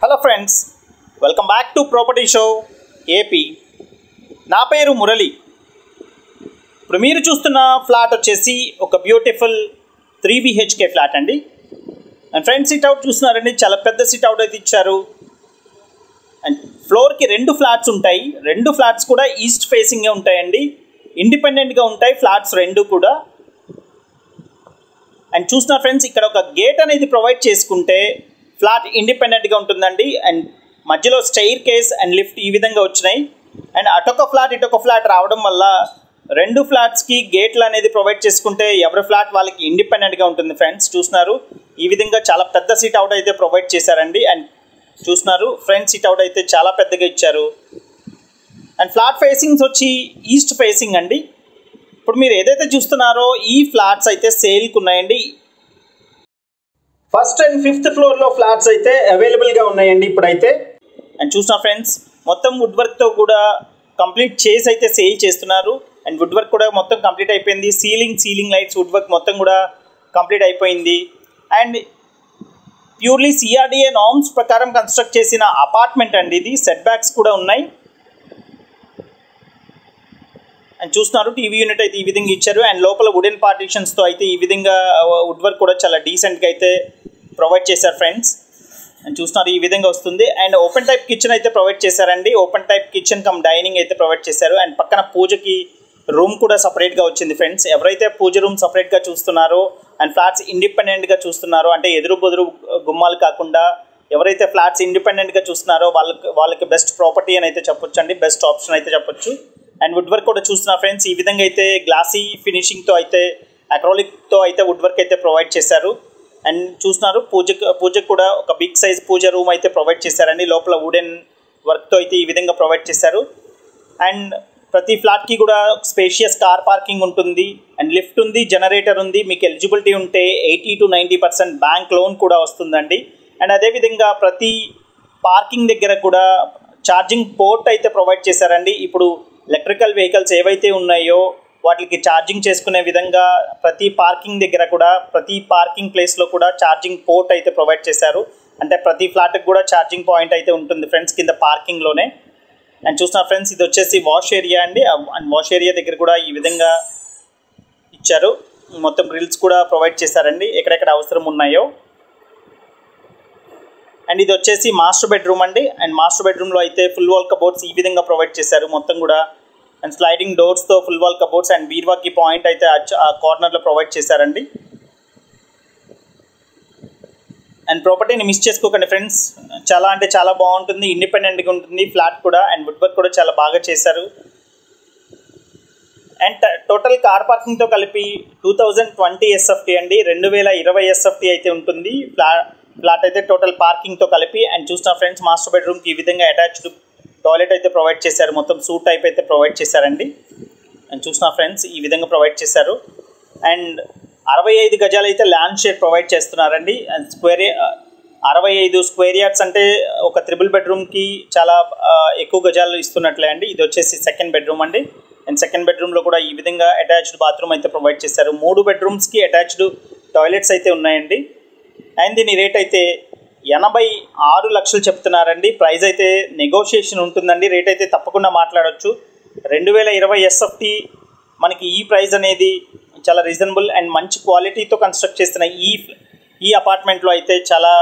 Hello friends, welcome back to property show AP. నా పేరు మురళి. ఇప్పుడు మీరు చూస్తున్న ఫ్లాట్ వచ్చేసి ఒక బ్యూటిఫుల్ 3 BHK ఫ్లాట్ అండి. అండ్ ఫ్రంట్ సిట్ అవుట్ చూస్తున్నారండి, చాలా పెద్ద సిట్ అవుట్ అయితే ఇచ్చారు. అండ్ ఫ్లోర్కి 2 ఫ్లాట్స్ ఉంటాయి. 2 ఫ్లాట్స్ కూడా ఈస్ట్ ఫేసింగే ఉంటాయండి, ఇండిపెండెంట్గా ఉంటాయి ఫ్లాట్స్ 2 కూడా. అండ్ చూసిన ఫ్రెండ్స్, ఇక్కడ ఒక గేట్ అనేది ప్రొవైడ్ చేసుకుంటే ఫ్లాట్ ఇండిపెండెంట్గా ఉంటుందండి. అండ్ మధ్యలో స్టెయిర్ కేస్ అండ్ లిఫ్ట్ ఈ విధంగా వచ్చినాయి. అండ్ అటొక ఫ్లాట్ ఇటొక ఫ్లాట్ రావడం వల్ల 2 ఫ్లాట్స్కి గేట్లు అనేది ప్రొవైడ్ చేసుకుంటే ఎవరి ఫ్లాట్ వాళ్ళకి ఇండిపెండెంట్గా ఉంటుంది. ఫ్రెండ్స్ చూస్తున్నారు, ఈ విధంగా చాలా పెద్ద సీట్ అవుట్ అయితే ప్రొవైడ్ చేశారండి. అండ్ చూస్తున్నారు, ఫ్రంట్ సీట్ అవుట్ అయితే చాలా పెద్దగా ఇచ్చారు. అండ్ ఫ్లాట్ ఫేసింగ్స్ వచ్చి ఈస్ట్ ఫేసింగ్ అండి. ఇప్పుడు మీరు ఏదైతే చూస్తున్నారో ఈ ఫ్లాట్స్ అయితే సేల్కి ఉన్నాయండి. ఫస్ట్ అండ్ 5th ఫ్లోర్లో ఫ్లాట్స్ అయితే అవైలబుల్గా ఉన్నాయండి ఇప్పుడైతే. అండ్ చూసిన ఫ్రెండ్స్, మొత్తం వుడ్ వర్క్తో కూడా కంప్లీట్ చేసి అయితే సేల్ చేస్తున్నారు. అండ్ వుడ్ వర్క్ కూడా మొత్తం కంప్లీట్ అయిపోయింది. సీలింగ్ లైట్స్ వుడ్ వర్క్ మొత్తం కూడా కంప్లీట్ అయిపోయింది. అండ్ ప్యూర్లీ CRDA నార్మ్స్ ప్రకారం కన్స్ట్రక్ట్ చేసిన అపార్ట్మెంట్ అండి ఇది. సెట్ బ్యాక్స్ కూడా ఉన్నాయి. అండ్ చూస్తున్నారు, టీవీ యూనిట్ అయితే ఈ విధంగా ఇచ్చారు. అండ్ లోపల వుడెన్ పార్టీషన్స్తో అయితే ఈ విధంగా వుడ్ వర్క్ కూడా చాలా డీసెంట్గా అయితే ప్రొవైడ్ చేశారు ఫ్రెండ్స్. అండ్ చూస్తున్నారు, ఈ విధంగా వస్తుంది. అండ్ ఓపెన్ టైప్ కిచెన్ అయితే ప్రొవైడ్ చేశారండి. Open type kitchen cum dining అయితే ప్రొవైడ్ చేశారు. అండ్ పక్కన పూజకి రూమ్ కూడా సపరేట్గా వచ్చింది ఫ్రెండ్స్. ఎవరైతే పూజ రూమ్ సపరేట్గా చూస్తున్నారో అండ్ ఫ్లాట్స్ ఇండిపెండెంట్గా చూస్తున్నారో, అంటే ఎదురు బెదురు గుమ్మాలు కాకుండా ఎవరైతే ఫ్లాట్స్ ఇండిపెండెంట్గా చూస్తున్నారో వాళ్ళకి బెస్ట్ ప్రాపర్టీ అని అయితే చెప్పొచ్చు అండి, బెస్ట్ ఆప్షన్ అయితే చెప్పొచ్చు. అండ్ వుడ్ వర్క్ కూడా చూస్తున్నారు ఫ్రెండ్స్, ఈ విధంగా అయితే గ్లాసీ ఫినిషింగ్తో అయితే అక్రాలిక్తో అయితే వుడ్ వర్క్ అయితే ప్రొవైడ్ చేశారు. అండ్ చూస్తున్నారు, పూజకు కూడా ఒక బిగ్ సైజ్ పూజ రూమ్ అయితే ప్రొవైడ్ చేశారండి. లోపల వుడెన్ వర్క్తో అయితే ఈ విధంగా ప్రొవైడ్ చేశారు. అండ్ ప్రతి ఫ్లాట్కి కూడా స్పేషియస్ కార్ పార్కింగ్ ఉంటుంది. అండ్ లిఫ్ట్ ఉంది, జనరేటర్ ఉంది. మీకు ఎలిజిబిలిటీ ఉంటే 80 to 90% బ్యాంక్ లోన్ కూడా వస్తుందండి. అండ్ అదేవిధంగా ప్రతి పార్కింగ్ దగ్గర కూడా ఛార్జింగ్ పోర్ట్ అయితే ప్రొవైడ్ చేశారండి. ఇప్పుడు ఎలక్ట్రికల్ వెహికల్స్ ఏవైతే ఉన్నాయో వాటికి ఛార్జింగ్ చేసుకునే విధంగా ప్రతి పార్కింగ్ దగ్గర కూడా, ప్రతి పార్కింగ్ ప్లేస్లో కూడా ఛార్జింగ్ పోర్ట్ అయితే ప్రొవైడ్ చేశారు. అంటే ప్రతి ఫ్లాట్కి కూడా ఛార్జింగ్ పాయింట్ అయితే ఉంటుంది ఫ్రెండ్స్, కింద పార్కింగ్లోనే. అండ్ చూస్తున్నా ఫ్రెండ్స్, ఇది వచ్చేసి వాష్ ఏరియా అండి. అండ్ వాష్ ఏరియా దగ్గర కూడా ఈ విధంగా ఇచ్చారు. మొత్తం గ్రిల్స్ కూడా ప్రొవైడ్ చేశారండి ఎక్కడెక్కడ అవసరం ఉన్నాయో. అండ్ ఇది వచ్చేసి మాస్టర్ బెడ్రూమ్ అండి. అండ్ మాస్టర్ బెడ్రూమ్లో అయితే ఫుల్ వాల్ కబోర్డ్స్ ఈ విధంగా ప్రొవైడ్ చేశారు మొత్తం కూడా. అండ్ స్లైడింగ్ డోర్స్తో ఫుల్ వాల్ కబోర్డ్స్ అండ్ బీర్వాకి పాయింట్ అయితే ఆ కార్నర్లో ప్రొవైడ్ చేశారండి. అండ్ ప్రాపర్టీని మిస్ చేసుకోకండి ఫ్రెండ్స్, చాలా అంటే చాలా బాగుంటుంది, ఇండిపెండెంట్గా ఉంటుంది ఫ్లాట్ కూడా. అండ్ వుడ్ వర్క్ కూడా చాలా బాగా చేశారు. అండ్ టోటల్ కార్ పార్కింగ్తో కలిపి 2020 SFT అండి, 2020 SFT అయితే ఉంటుంది ఫ్లాట్ అయితే టోటల్ పార్కింగ్తో కలిపి. అండ్ చూస్తున్న ఫ్రెండ్స్, మాస్టర్ బెడ్రూమ్కి ఈ విధంగా అటాచ్డ్ టాయిలెట్ అయితే ప్రొవైడ్ చేశారు. మొత్తం సూట్ టైప్ అయితే ప్రొవైడ్ చేశారండి. అండ్ చూస్తున్న ఫ్రెండ్స్, ఈ విధంగా ప్రొవైడ్ చేశారు. అండ్ 65 గజాలు అయితే ల్యాండ్ షేర్ ప్రొవైడ్ చేస్తున్నారండి. అండ్ 65 స్క్వేర్ యార్డ్స్ అంటే ఒక 3 బెడ్రూమ్కి చాలా ఎక్కువ గజాలు ఇస్తున్నట్లే అండి. ఇది వచ్చేసి సెకండ్ బెడ్రూమ్ అండి. అండ్ సెకండ్ బెడ్రూమ్లో కూడా ఈ విధంగా అటాచ్డ్ బాత్రూమ్ అయితే ప్రొవైడ్ చేశారు. 3 బెడ్రూమ్స్కి అటాచ్డ్ టాయిలెట్స్ అయితే ఉన్నాయండి. అండ్ దీని రేట్ అయితే 86 లక్షలు చెప్తున్నారండి. ప్రైస్ అయితే నెగోషియేషన్ ఉంటుందండి, రేట్ అయితే తప్పకుండా మాట్లాడవచ్చు. 2020 SFT మనకి ఈ ప్రైస్ అనేది చాలా రీజనబుల్ అండ్ మంచి క్వాలిటీతో కన్స్ట్రక్ట్ చేస్తున్న ఈ అపార్ట్మెంట్లో అయితే చాలా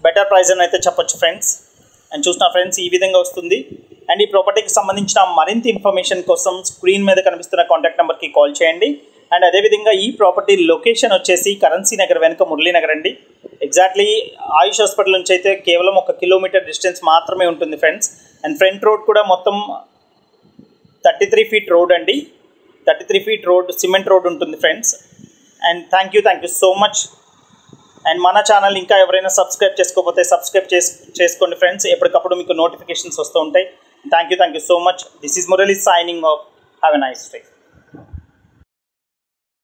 బెటర్ ప్రైస్ అని అయితే చెప్పొచ్చు ఫ్రెండ్స్. అండ్ చూసిన ఫ్రెండ్స్, ఈ విధంగా వస్తుంది. అండ్ ఈ ప్రాపర్టీకి సంబంధించిన మరింత ఇన్ఫర్మేషన్ కోసం స్క్రీన్ మీద కనిపిస్తున్న కాంటాక్ట్ నెంబర్కి కాల్ చేయండి. అండ్ అదేవిధంగా ఈ ప్రాపర్టీ లొకేషన్ వచ్చేసి కరెన్సీ నగర్ వెనుక మురళీనగర్ అండి. ఎగ్జాక్ట్లీ ఆయుష్ హాస్పిటల్ నుంచి అయితే కేవలం 1 కిలోమీటర్ డిస్టెన్స్ మాత్రమే ఉంటుంది ఫ్రెండ్స్. అండ్ ఫ్రంట్ రోడ్ కూడా మొత్తం 33 ఫీట్ రోడ్ అండి. 33 ఫీట్ రోడ్, సిమెంట్ రోడ్ ఉంటుంది friends. And thank you so much. And మన ఛానల్ ఇంకా ఎవరైనా సబ్స్క్రైబ్ చేసుకోకపోతే సబ్స్క్రైబ్ చేసుకోండి ఫ్రెండ్స్, ఎప్పటికప్పుడు మీకు నోటిఫికేషన్స్ వస్తూ ఉంటాయి. Thank you so much. This is Murali signing off. Have a nice day.